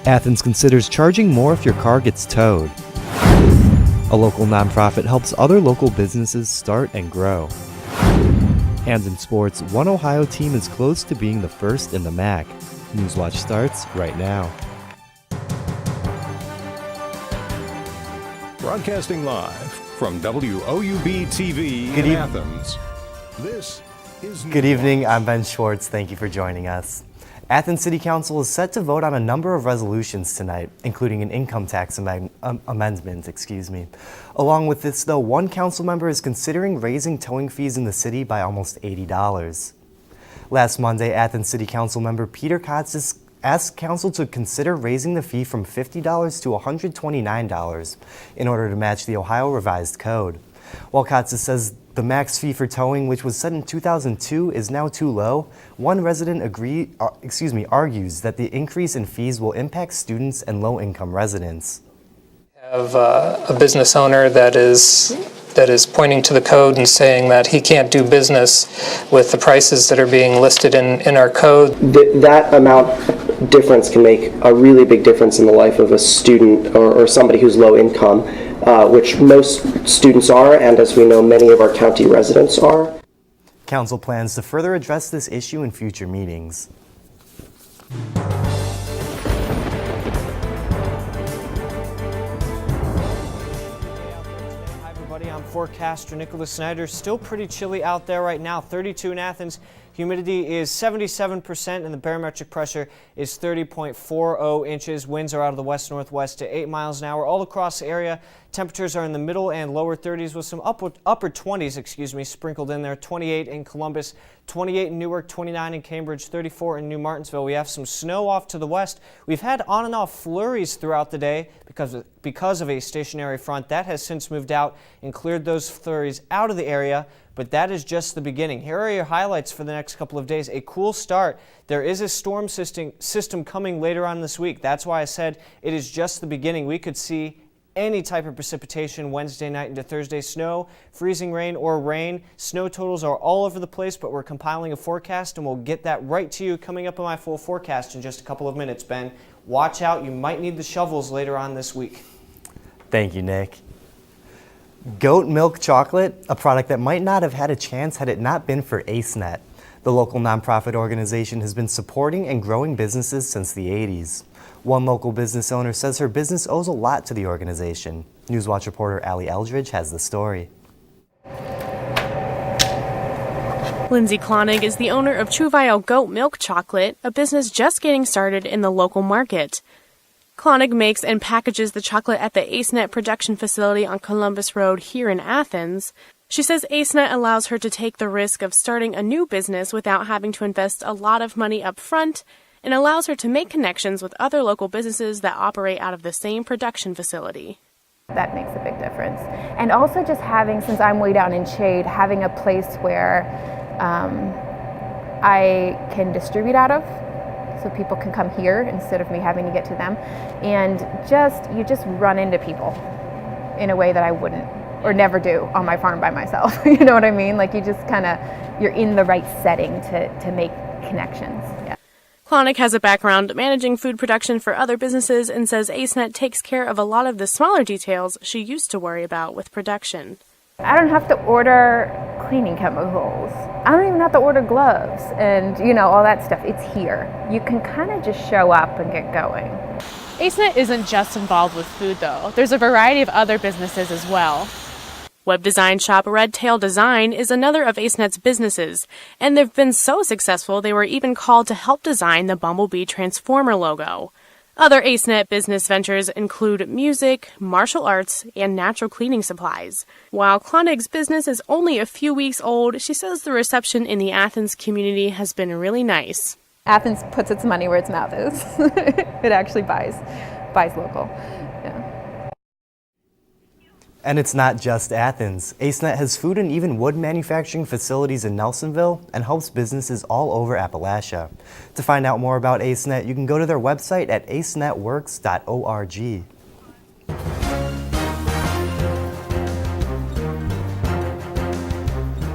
Athens considers charging more if your car gets towed. A local nonprofit helps other local businesses start and grow. And in sports, one Ohio team is close to being the first in the MAC. Newswatch starts right now. Broadcasting live from WOUB TV in Athens. This is Good evening, I'm Ben Schwartz. Thank you for joining us. Athens City Council is set to vote on a number of resolutions tonight, including an income tax amendment. Along with this, though, one council member is considering raising towing fees in the city by almost $80. Last Monday, Athens City Council member Peter Kotsis asked council to consider raising the fee from $50 to $129 in order to match the Ohio Revised Code. While Kotsis says the max fee for towing, which was set in 2002, is now too low, one resident argues that the increase in fees will impact students and low-income residents. We have a business owner that is pointing to the code and saying that he can't do business with the prices that are being listed in our code. That amount difference can make a really big difference in the life of a student or somebody who's low income, which most students are, and as we know, many of our county residents are. Council plans to further address this issue in future meetings. I'm forecaster Nicholas Snyder. Still pretty chilly out there right now. 32 in Athens. Humidity is 77% and the barometric pressure is 30.40 inches. Winds are out of the west-northwest to 8 miles an hour all across the area. Temperatures are in the middle and lower 30s with some upper 20s, sprinkled in there. 28 in Columbus, 28 in Newark, 29 in Cambridge, 34 in New Martinsville. We have some snow off to the west. We've had on and off flurries throughout the day because of a stationary front. That has since moved out and cleared those flurries out of the area. But that is just the beginning. Here are your highlights for the next couple of days. A cool start. There is a storm system coming later on this week. That's why I said it is just the beginning. We could see any type of precipitation Wednesday night into Thursday. Snow, freezing rain, or rain. Snow totals are all over the place, but we're compiling a forecast, and we'll get that right to you coming up on my full forecast in just a couple of minutes, Ben. Watch out. You might need the shovels later on this week. Thank you, Nick. Goat milk chocolate, a product that might not have had a chance had it not been for AceNet. The local nonprofit organization has been supporting and growing businesses since the 80s. One local business owner says her business owes a lot to the organization. Newswatch reporter Allie Eldridge has the story. Lindsay Klonig is the owner of Truvile Goat Milk Chocolate, a business just getting started in the local market. Klonig makes and packages the chocolate at the AceNet production facility on Columbus Road here in Athens. She says AceNet allows her to take the risk of starting a new business without having to invest a lot of money up front, and allows her to make connections with other local businesses that operate out of the same production facility. That makes a big difference. And also just having, since I'm way down in shade, having a place where I can distribute out of, so people can come here instead of me having to get to them. And you just run into people in a way that I wouldn't or never do on my farm by myself. You know what I mean? Like you just you're in the right setting to make connections. Yeah. Klonig has a background managing food production for other businesses and says AceNet takes care of a lot of the smaller details she used to worry about with production. I don't have to order cleaning chemicals. I don't even have to order gloves and, all that stuff. It's here. You can kind of just show up and get going. AceNet isn't just involved with food, though. There's a variety of other businesses as well. Web design shop Red Tail Design is another of AceNet's businesses, and they've been so successful they were even called to help design the Bumblebee Transformer logo. Other AceNet business ventures include music, martial arts, and natural cleaning supplies. While Klonig's business is only a few weeks old, she says the reception in the Athens community has been really nice. Athens puts its money where its mouth is. It actually buys local. Yeah. And it's not just Athens. AceNet has food and even wood manufacturing facilities in Nelsonville and helps businesses all over Appalachia. To find out more about AceNet, you can go to their website at acenetworks.org.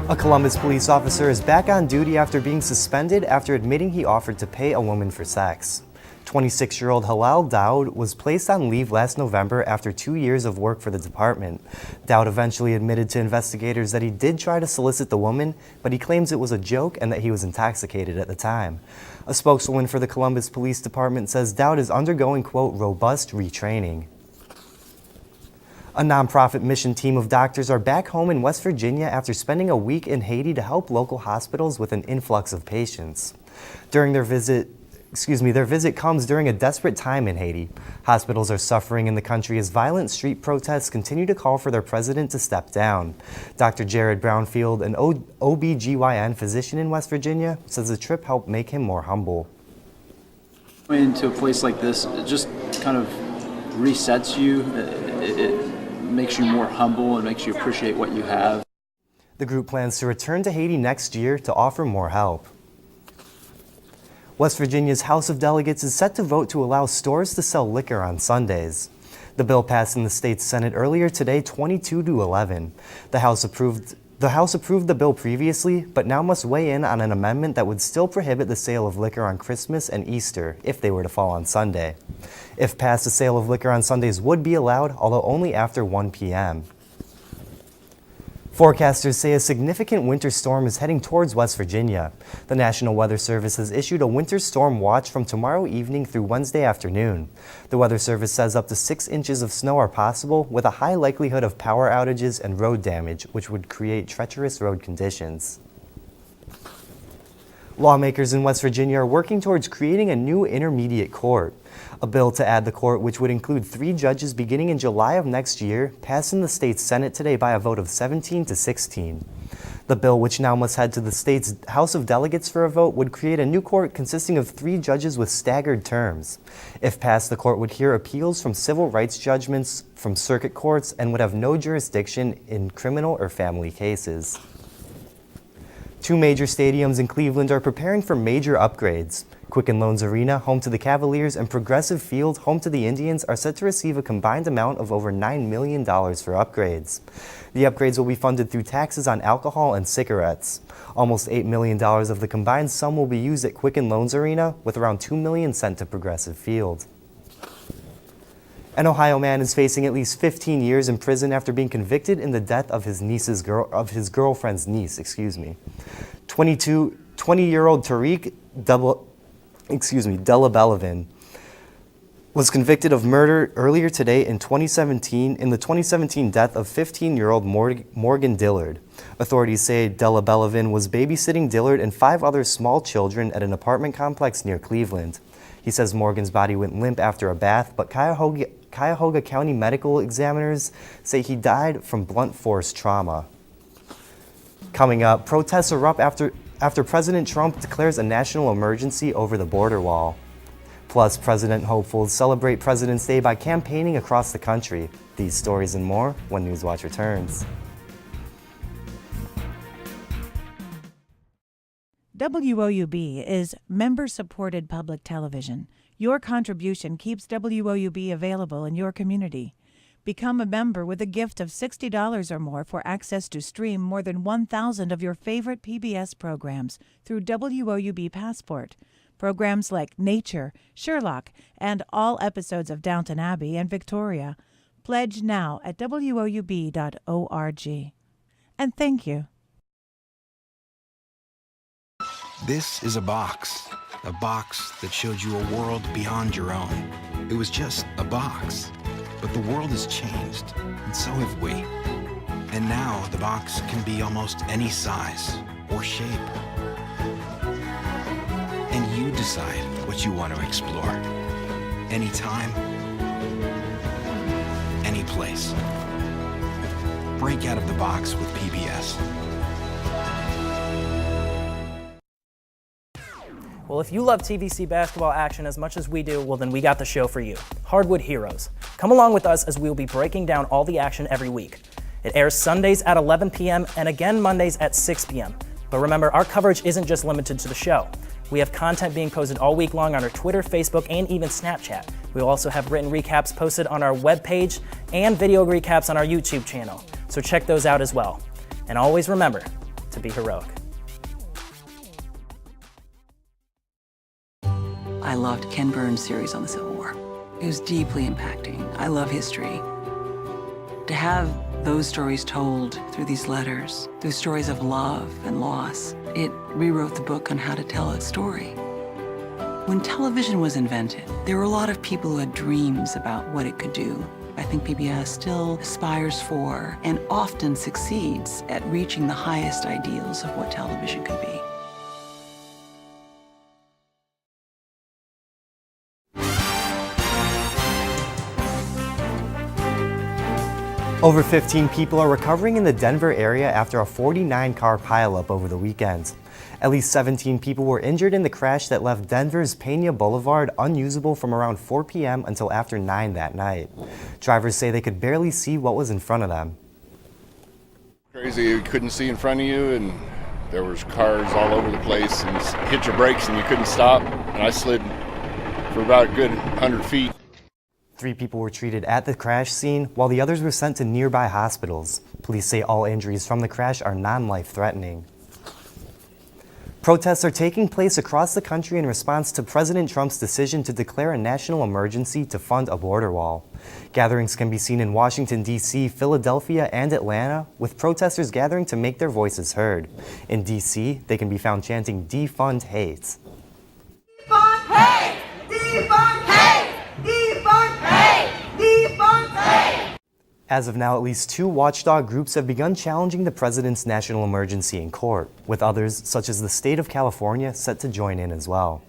A Columbus police officer is back on duty after being suspended after admitting he offered to pay a woman for sex. 26-year-old Halal Daoud was placed on leave last November after 2 years of work for the department. Daoud eventually admitted to investigators that he did try to solicit the woman, but he claims it was a joke and that he was intoxicated at the time. A spokeswoman for the Columbus Police Department says Daoud is undergoing, quote, robust retraining. A nonprofit mission team of doctors are back home in West Virginia after spending a week in Haiti to help local hospitals with an influx of patients. Their visit comes during a desperate time in Haiti. Hospitals are suffering in the country as violent street protests continue to call for their president to step down. Dr. Jared Brownfield, an OBGYN physician in West Virginia, says the trip helped make him more humble. Going into a place like this, it just kind of resets you. It makes you more humble and makes you appreciate what you have. The group plans to return to Haiti next year to offer more help. West Virginia's House of Delegates is set to vote to allow stores to sell liquor on Sundays. The bill passed in the state's Senate earlier today, 22-11. The House approved the bill previously, but now must weigh in on an amendment that would still prohibit the sale of liquor on Christmas and Easter if they were to fall on Sunday. If passed, the sale of liquor on Sundays would be allowed, although only after 1 p.m. Forecasters say a significant winter storm is heading towards West Virginia. The National Weather Service has issued a winter storm watch from tomorrow evening through Wednesday afternoon. The Weather Service says up to 6 inches of snow are possible, with a high likelihood of power outages and road damage, which would create treacherous road conditions. Lawmakers in West Virginia are working towards creating a new intermediate court. A bill to add the court, which would include 3 judges beginning in July of next year, passed in the state's Senate today by a vote of 17-16. The bill, which now must head to the state's House of Delegates for a vote, would create a new court consisting of 3 judges with staggered terms. If passed, the court would hear appeals from civil rights judgments from circuit courts and would have no jurisdiction in criminal or family cases. 2 major stadiums in Cleveland are preparing for major upgrades. Quicken Loans Arena, home to the Cavaliers, and Progressive Field, home to the Indians, are set to receive a combined amount of over $9 million for upgrades. The upgrades will be funded through taxes on alcohol and cigarettes. Almost $8 million of the combined sum will be used at Quicken Loans Arena, with around $2 million sent to Progressive Field. An Ohio man is facing at least 15 years in prison after being convicted in the death of his girlfriend's niece. 20-year-old Tariq Delabelevin was convicted of murder earlier today in the 2017 death of 15-year-old Morgan Dillard. Authorities say Delabelevin was babysitting Dillard and 5 other small children at an apartment complex near Cleveland. He says Morgan's body went limp after a bath, but Cuyahoga County medical examiners say he died from blunt force trauma. Coming up, protests erupt after President Trump declares a national emergency over the border wall. Plus, president hopefuls celebrate President's Day by campaigning across the country. These stories and more when Newswatch returns. WOUB is member-supported public television. Your contribution keeps WOUB available in your community. Become a member with a gift of $60 or more for access to stream more than 1,000 of your favorite PBS programs through WOUB Passport. Programs like Nature, Sherlock, and all episodes of Downton Abbey and Victoria. Pledge now at WOUB.org. And thank you. This is a box that showed you a world beyond your own. It was just a box, but the world has changed, and so have we. And now the box can be almost any size or shape. And you decide what you want to explore. Anytime, any place. Break out of the box with PBS. Well, if you love TVC basketball action as much as we do, well then we got the show for you, Hardwood Heroes. Come along with us as we'll be breaking down all the action every week. It airs Sundays at 11 p.m. and again Mondays at 6 p.m. But remember, our coverage isn't just limited to the show. We have content being posted all week long on our Twitter, Facebook, and even Snapchat. We'll also have written recaps posted on our webpage and video recaps on our YouTube channel. So check those out as well. And always remember to be heroic. I loved Ken Burns' series on the Civil War. It was deeply impacting. I love history. To have those stories told through these letters, through stories of love and loss, it rewrote the book on how to tell a story. When television was invented, there were a lot of people who had dreams about what it could do. I think PBS still aspires for and often succeeds at reaching the highest ideals of what television could be. Over 15 people are recovering in the Denver area after a 49-car pileup over the weekend. At least 17 people were injured in the crash that left Denver's Pena Boulevard unusable from around 4 p.m. until after 9 that night. Drivers say they could barely see what was in front of them. Crazy, you couldn't see in front of you, and there was cars all over the place, and you hit your brakes and you couldn't stop, and I slid for about a good 100 feet. 3 people were treated at the crash scene, while the others were sent to nearby hospitals. Police say all injuries from the crash are non-life-threatening. Protests are taking place across the country in response to President Trump's decision to declare a national emergency to fund a border wall. Gatherings can be seen in Washington, D.C., Philadelphia, and Atlanta, with protesters gathering to make their voices heard. In D.C., they can be found chanting, "Defund hate." Defund hate! Defund hate! Defund hate! Defund hate! As of now, at least 2 watchdog groups have begun challenging the president's national emergency in court, with others, such as the state of California, set to join in as well.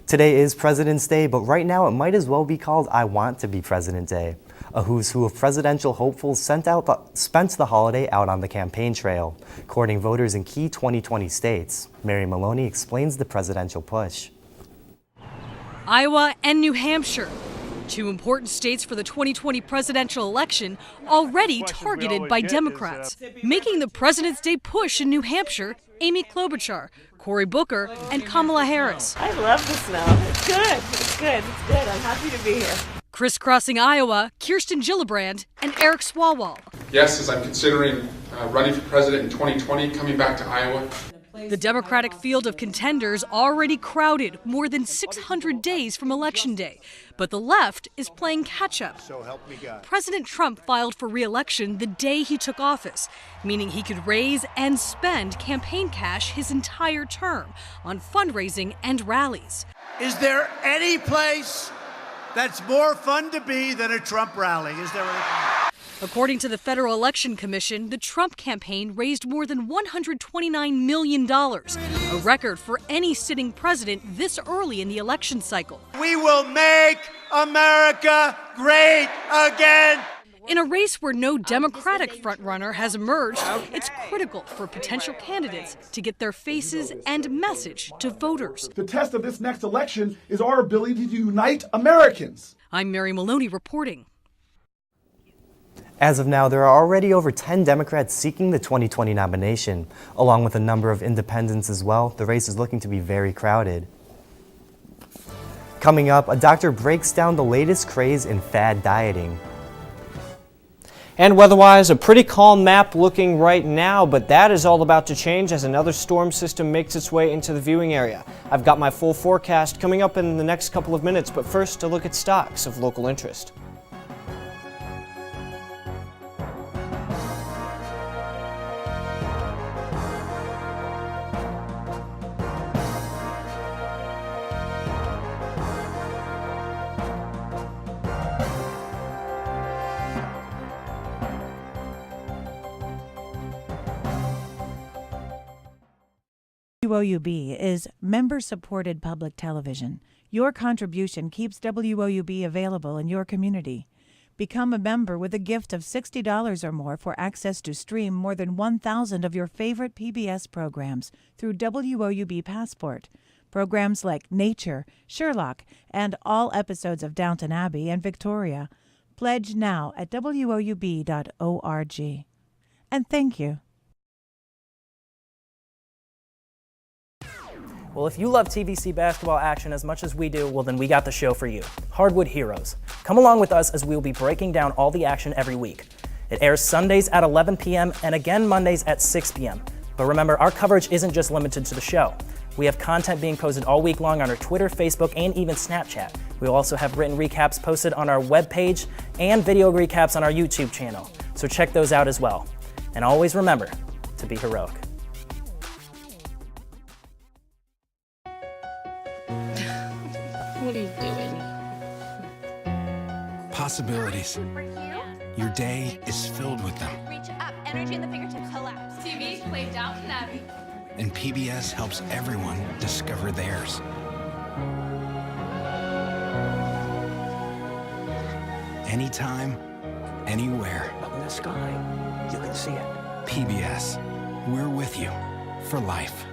Today is President's Day, but right now it might as well be called I Want to Be President Day. A who's who of presidential hopefuls spent the holiday out on the campaign trail, courting voters in key 2020 states. Mary Maloney explains the presidential push. Iowa and New Hampshire, 2 important states for the 2020 presidential election, already targeted by Democrats. Making the President's Day push in New Hampshire, Amy Klobuchar, Cory Booker, and Kamala Harris. I love the snow. It's good. It's good. It's good. I'm happy to be here. Crisscrossing Iowa, Kirsten Gillibrand and Eric Swalwell. Yes, as I'm considering running for president in 2020, coming back to Iowa. The Democratic field of contenders already crowded more than 600 days from Election Day. But the left is playing catch-up. President Trump filed for re-election the day he took office, meaning he could raise and spend campaign cash his entire term on fundraising and rallies. Is there any place that's more fun to be than a Trump rally? Is there any? According to the Federal Election Commission, the Trump campaign raised more than $129 million, a record for any sitting president this early in the election cycle. We will make America great again. In a race where no Democratic frontrunner has emerged, it's critical for potential candidates to get their faces and message to voters. The test of this next election is our ability to unite Americans. I'm Mary Maloney reporting. As of now, there are already over 10 Democrats seeking the 2020 nomination, along with a number of independents as well. The race is looking to be very crowded. Coming up, a doctor breaks down the latest craze in fad dieting. And weather-wise, a pretty calm map looking right now, but that is all about to change as another storm system makes its way into the viewing area. I've got my full forecast coming up in the next couple of minutes, but first a look at stocks of local interest. WOUB is member-supported public television. Your contribution keeps WOUB available in your community. Become a member with a gift of $60 or more for access to stream more than 1,000 of your favorite PBS programs through WOUB Passport. Programs like Nature, Sherlock, and all episodes of Downton Abbey and Victoria. Pledge now at WOUB.org. And thank you. Well, if you love TVC basketball action as much as we do, well, then we got the show for you. Hardwood Heroes. Come along with us as we'll be breaking down all the action every week. It airs Sundays at 11 p.m. and again Mondays at 6 p.m. But remember, our coverage isn't just limited to the show. We have content being posted all week long on our Twitter, Facebook, and even Snapchat. We will also have written recaps posted on our webpage and video recaps on our YouTube channel, so check those out as well. And always remember to be heroic. What are you doing? Possibilities. Your day is filled with them. Reach up, energy in the fingertips, collapse. TV, play Downton Abbey. And PBS helps everyone discover theirs. Anytime, anywhere. Up in the sky, you can see it. PBS, we're with you for life.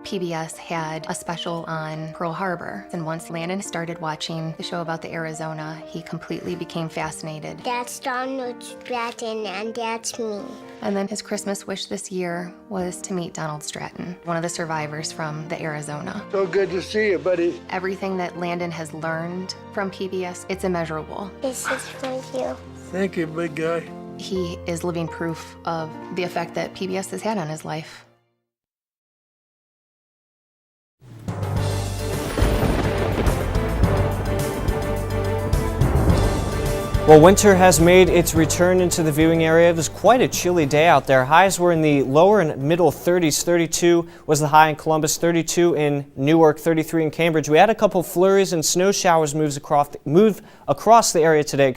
PBS had a special on Pearl Harbor, and once Landon started watching the show about the Arizona, he completely became fascinated. That's Donald Stratton, and that's me. And then his Christmas wish this year was to meet Donald Stratton, one of the survivors from the Arizona. So good to see you, buddy. Everything that Landon has learned from PBS, it's immeasurable. This is for you. Thank you, big guy. He is living proof of the effect that PBS has had on his life. Well, winter has made its return into the viewing area. It was quite a chilly day out there. Highs were in the lower and middle 30s. 32 was the high in Columbus, 32 in Newark, 33 in Cambridge. We had a couple flurries and snow showers move across the area today,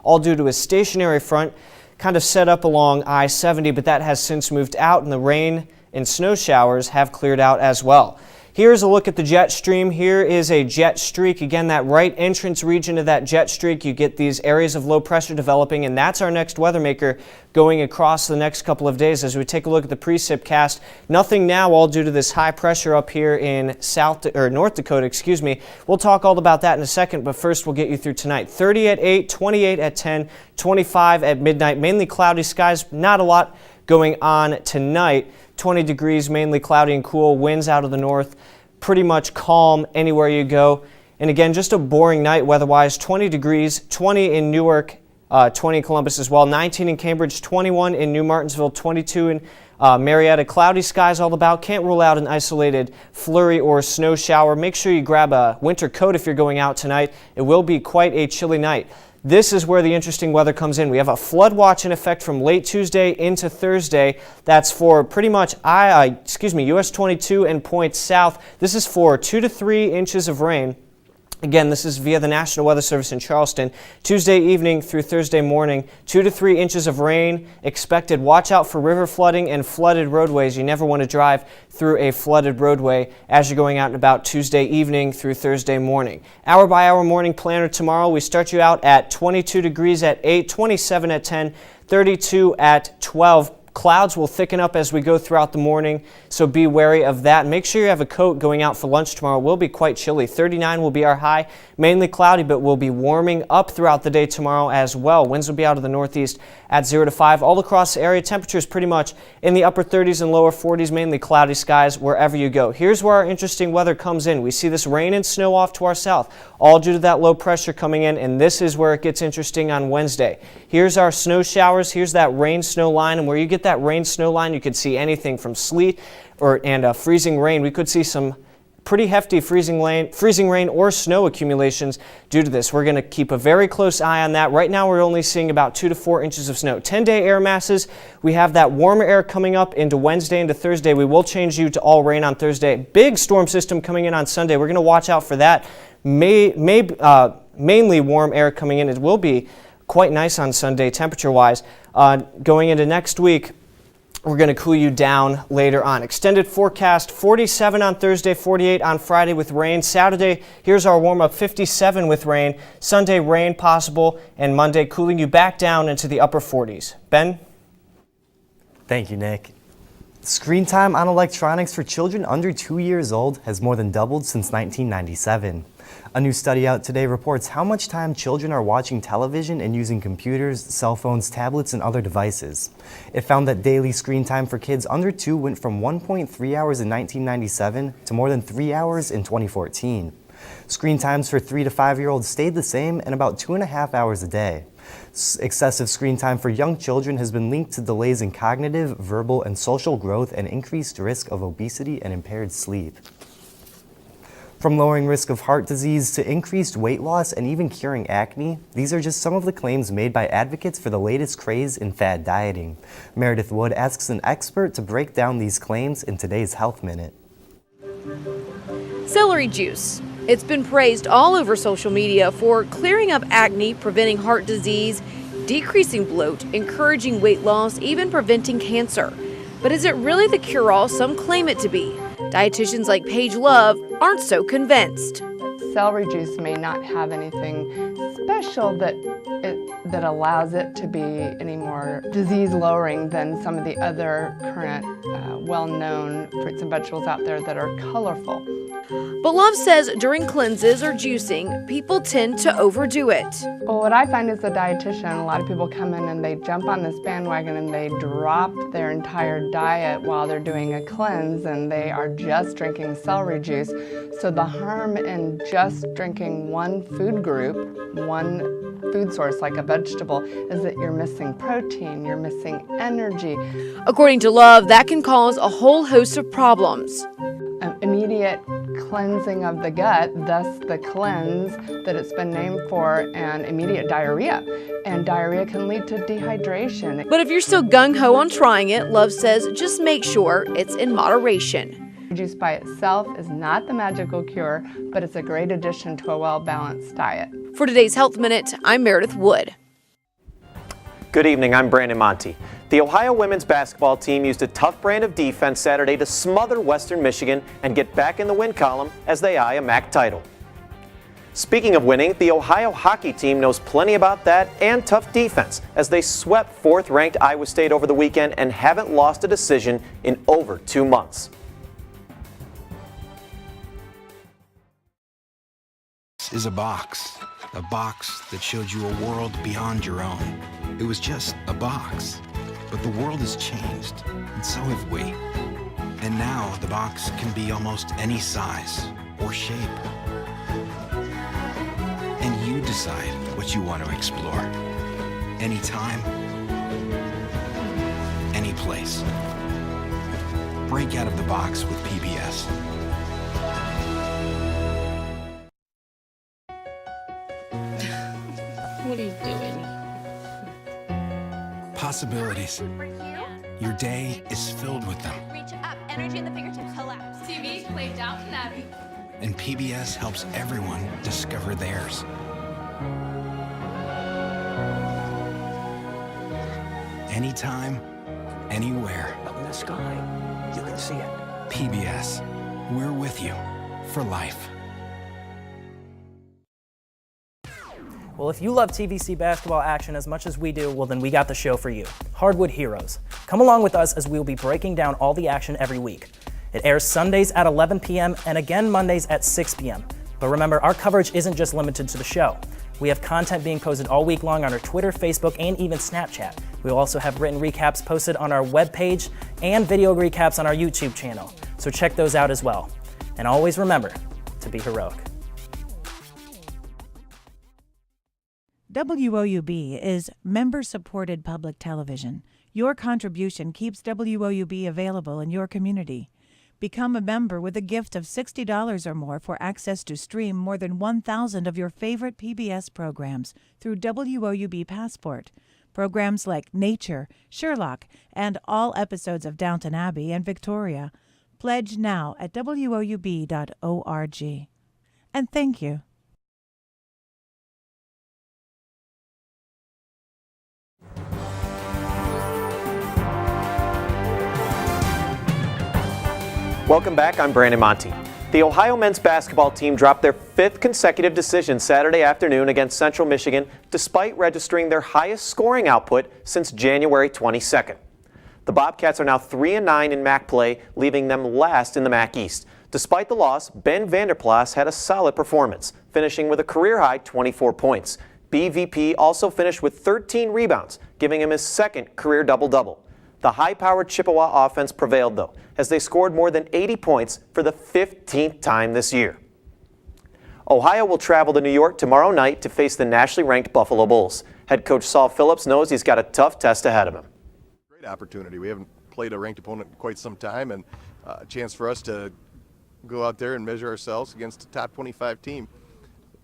all due to a stationary front kind of set up along I-70, but that has since moved out, and the rain and snow showers have cleared out as well. Here's a look at the jet stream. Here is a jet streak. Again, that right entrance region of that jet streak, you get these areas of low pressure developing, and that's our next weather maker going across the next couple of days. As we take a look at the precip cast, nothing now, all due to this high pressure up here in North Dakota, We'll talk all about that in a second, but first we'll get you through tonight. 30 at 8, 28 at 10, 25 at midnight. Mainly cloudy skies, not a lot going on tonight. 20 degrees, mainly cloudy and cool, winds out of the north, pretty much calm anywhere you go. And again, just a boring night weather-wise, 20 degrees, 20 in Newark, 20 in Columbus as well, 19 in Cambridge, 21 in New Martinsville, 22 in Marietta. Cloudy skies all about. Can't rule out an isolated flurry or snow shower. Make sure you grab a winter coat if you're going out tonight. It will be quite a chilly night. This is where the interesting weather comes in. We have a flood watch in effect from late Tuesday into Thursday. That's for pretty much US 22 and points south. This is for 2 to 3 inches of rain. Again, this is via the National Weather Service in Charleston. Tuesday evening through Thursday morning, 2 to 3 inches of rain expected. Watch out for river flooding and flooded roadways. You never want to drive through a flooded roadway as you're going out and about Tuesday evening through Thursday morning. Hour by hour morning planner tomorrow. We start you out at 22 degrees at 8, 27 at 10, 32 at 12. Clouds will thicken up as we go throughout the morning, so be wary of that. Make sure you have a coat going out for lunch tomorrow. It will be quite chilly. 39 will be our high, mainly cloudy, but we'll be warming up throughout the day tomorrow as well. Winds will be out of the northeast at 0 to 5. All across the area, temperatures pretty much in the upper 30s and lower 40s, mainly cloudy skies wherever you go. Here's where our interesting weather comes in. We see this rain and snow off to our south, all due to that low pressure coming in, and this is where it gets interesting on Wednesday. Here's our snow showers. Here's that rain-snow line, and where you get that rain-snow line, you could see anything from sleet and freezing rain. We could see some pretty hefty freezing rain or snow accumulations due to this. We're going to keep a very close eye on that. Right now we're only seeing about 2 to 4 inches of snow. 10-day air masses. We have that warmer air coming up into Wednesday into Thursday. We will change you to all rain on Thursday. Big storm system coming in on Sunday. We're going to watch out for that. Mainly warm air coming in. It will be quite nice on Sunday temperature-wise. Going into next week, we're going to cool you down later on. Extended forecast, 47 on Thursday, 48 on Friday with rain. Saturday, here's our warm-up, 57 with rain. Sunday, rain possible, and Monday, cooling you back down into the upper 40s. Ben? Thank you, Nick. Screen time on electronics for children under 2 years old has more than doubled since 1997. A new study out today reports how much time children are watching television and using computers, cell phones, tablets, and other devices. It found that daily screen time for kids under 2 went from 1.3 hours in 1997 to more than 3 hours in 2014. Screen times for 3 to 5-year-olds stayed the same and about 2.5 hours a day. Excessive screen time for young children has been linked to delays in cognitive, verbal, and social growth and increased risk of obesity and impaired sleep. From lowering risk of heart disease to increased weight loss and even curing acne, these are just some of the claims made by advocates for the latest craze in fad dieting. Meredith Wood asks an expert to break down these claims in today's Health Minute. Celery juice. It's been praised all over social media for clearing up acne, preventing heart disease, decreasing bloat, encouraging weight loss, even preventing cancer. But is it really the cure-all some claim it to be? Dietitians like Paige Love aren't so convinced. Celery juice may not have anything special that allows it to be any more disease-lowering than some of the other current well-known fruits and vegetables out there that are colorful. But Love says during cleanses or juicing, people tend to overdo it. Well, what I find as a dietitian, a lot of people come in and they jump on this bandwagon and they drop their entire diet while they're doing a cleanse and they are just drinking celery juice. So the harm in just drinking one food group, one food source like a vegetable, is that you're missing protein, you're missing energy. According to Love, that can cause a whole host of problems. Immediate cleansing of the gut, thus the cleanse that it's been named for, and immediate diarrhea. And diarrhea can lead to dehydration. But if you're still gung-ho on trying it, Love says just make sure it's in moderation. Juice by itself is not the magical cure, but it's a great addition to a well-balanced diet. For today's Health Minute, I'm Meredith Wood. Good evening, I'm Brandon Monty. The Ohio women's basketball team used a tough brand of defense Saturday to smother Western Michigan and get back in the win column as they eye a MAC title. Speaking of winning, the Ohio hockey team knows plenty about that and tough defense as they swept fourth-ranked Iowa State over the weekend and haven't lost a decision in over 2 months. This is a box that showed you a world beyond your own. It was just a box, but the world has changed, and so have we. And now the box can be almost any size or shape. And you decide what you want to explore. Anytime, any place. Break out of the box with PBS. What are you doing? Possibilities. Your day is filled with them. Reach up, energy in the fingertips collapse. TV, play Downton Abbey. And PBS helps everyone discover theirs. Anytime, anywhere. Up in the sky, you can see it. PBS, we're with you for life. Well, if you love TVC basketball action as much as we do, well then we got the show for you. Hardwood Heroes. Come along with us as we will be breaking down all the action every week. It airs Sundays at 11 p.m. and again Mondays at 6 p.m. But remember, our coverage isn't just limited to the show. We have content being posted all week long on our Twitter, Facebook, and even Snapchat. We will also have written recaps posted on our webpage and video recaps on our YouTube channel. So check those out as well. And always remember to be heroic. WOUB is member-supported public television. Your contribution keeps WOUB available in your community. Become a member with a gift of $60 or more for access to stream more than 1,000 of your favorite PBS programs through WOUB Passport. Programs like Nature, Sherlock, and all episodes of Downton Abbey and Victoria. Pledge now at WOUB.org. And thank you. Welcome back, I'm Brandon Monty. The Ohio men's basketball team dropped their 5th consecutive decision Saturday afternoon against Central Michigan despite registering their highest scoring output since January 22nd. The Bobcats are now 3-9 in MAC play, leaving them last in the MAC East. Despite the loss, Ben Vanderplas had a solid performance, finishing with a career-high 24 points. BVP also finished with 13 rebounds, giving him his second career double-double. The high-powered Chippewa offense prevailed, though, as they scored more than 80 points for the 15th time this year. Ohio will travel to New York tomorrow night to face the nationally ranked Buffalo Bulls. Head coach Saul Phillips knows he's got a tough test ahead of him. Great opportunity. We haven't played a ranked opponent in quite some time, and a chance for us to go out there and measure ourselves against a top 25 team.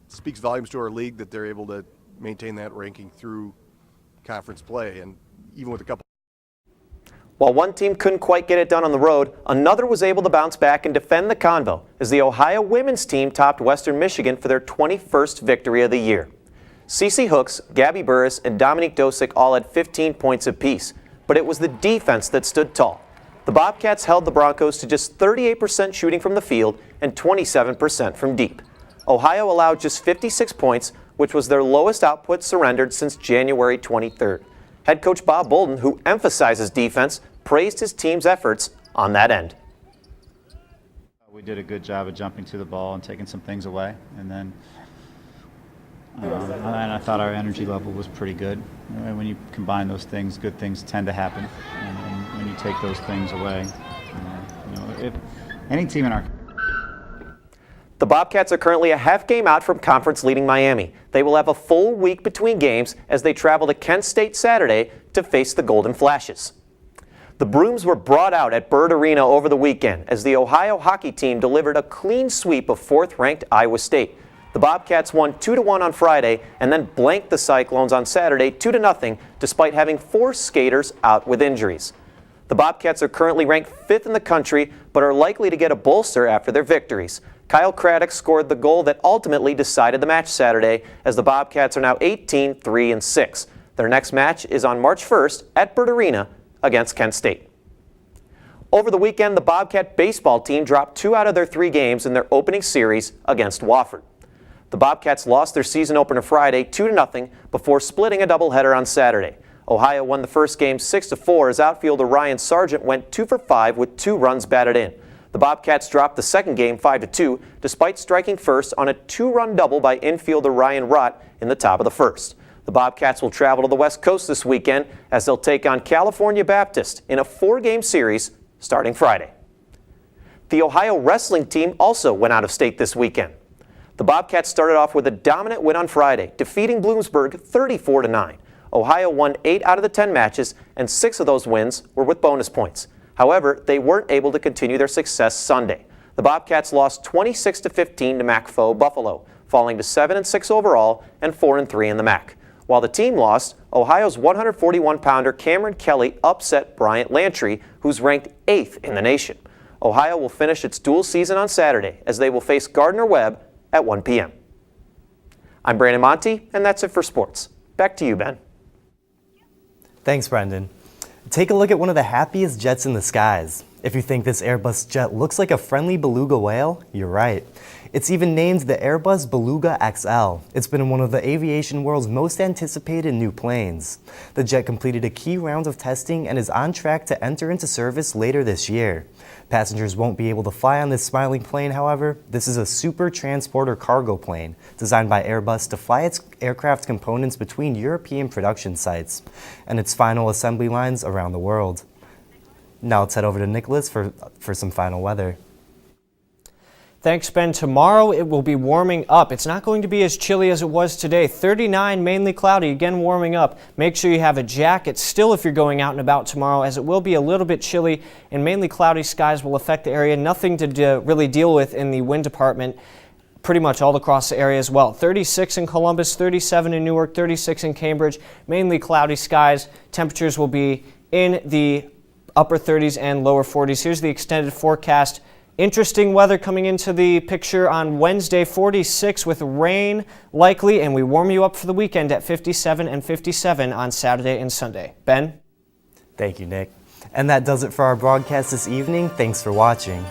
It speaks volumes to our league that they're able to maintain that ranking through conference play, and even with a couple. While one team couldn't quite get it done on the road, another was able to bounce back and defend the Convo as the Ohio women's team topped Western Michigan for their 21st victory of the year. Cece Hooks, Gabby Burris, and Dominique Dosick all had 15 points apiece, but it was the defense that stood tall. The Bobcats held the Broncos to just 38% shooting from the field and 27% from deep. Ohio allowed just 56 points, which was their lowest output surrendered since January 23rd. Head coach Bob Bolden, who emphasizes defense, praised his team's efforts on that end. We did a good job of jumping to the ball and taking some things away, and then and I thought our energy level was pretty good. When you combine those things, good things tend to happen. And when you take those things away, if any team in our The Bobcats are currently a half game out from conference leading Miami. They will have a full week between games as they travel to Kent State Saturday to face the Golden Flashes. The Brooms were brought out at Byrd Arena over the weekend as the Ohio hockey team delivered a clean sweep of 4th-ranked Iowa State. The Bobcats won 2-1 on Friday and then blanked the Cyclones on Saturday 2-0 despite having 4 skaters out with injuries. The Bobcats are currently ranked 5th in the country but are likely to get a bolster after their victories. Kyle Craddock scored the goal that ultimately decided the match Saturday as the Bobcats are now 18-3-6. Their next match is on March 1st at Byrd Arena against Kent State. Over the weekend, the Bobcat baseball team dropped 2 out of their 3 games in their opening series against Wofford. The Bobcats lost their season opener Friday 2-0 before splitting a doubleheader on Saturday. Ohio won the first game 6-4 as outfielder Ryan Sargent went 2 for 5 with 2 runs batted in. The Bobcats dropped the second game 5-2 despite striking first on a 2-run double by infielder Ryan Rott in the top of the first. The Bobcats will travel to the West Coast this weekend as they'll take on California Baptist in a 4-game series starting Friday. The Ohio wrestling team also went out of state this weekend. The Bobcats started off with a dominant win on Friday, defeating Bloomsburg 34-9. Ohio won 8 out of the 10 matches, and 6 of those wins were with bonus points. However, they weren't able to continue their success Sunday. The Bobcats lost 26-15 to MAC foe Buffalo, falling to 7-6 overall and 4-3 in the MAC. While the team lost, Ohio's 141-pounder Cameron Kelly upset Bryant Lantry, who's ranked 8th in the nation. Ohio will finish its dual season on Saturday as they will face Gardner Webb at 1 p.m. I'm Brandon Monty, and that's it for sports. Back to you, Ben. Thanks, Brendan. Take a look at one of the happiest jets in the skies. If you think this Airbus jet looks like a friendly beluga whale, you're right. It's even named the Airbus Beluga XL. It's been one of the aviation world's most anticipated new planes. The jet completed a key round of testing and is on track to enter into service later this year. Passengers won't be able to fly on this smiling plane, however. This is a super transporter cargo plane designed by Airbus to fly its aircraft components between European production sites and its final assembly lines around the world. Now let's head over to Nicholas for some final weather. Thanks, Ben. Tomorrow it will be warming up. It's not going to be as chilly as it was today. 39, mainly cloudy, again warming up. Make sure you have a jacket still if you're going out and about tomorrow, as it will be a little bit chilly and mainly cloudy skies will affect the area. Nothing to really deal with in the wind department. Pretty much all across the area as well. 36 in Columbus, 37 in Newark, 36 in Cambridge. Mainly cloudy skies. Temperatures will be in the upper 30s and lower 40s. Here's the extended forecast. Interesting weather coming into the picture on Wednesday, 46 with rain likely, and we warm you up for the weekend at 57 and 57 on Saturday and Sunday. Ben? Thank you, Nick. And that does it for our broadcast this evening. Thanks for watching.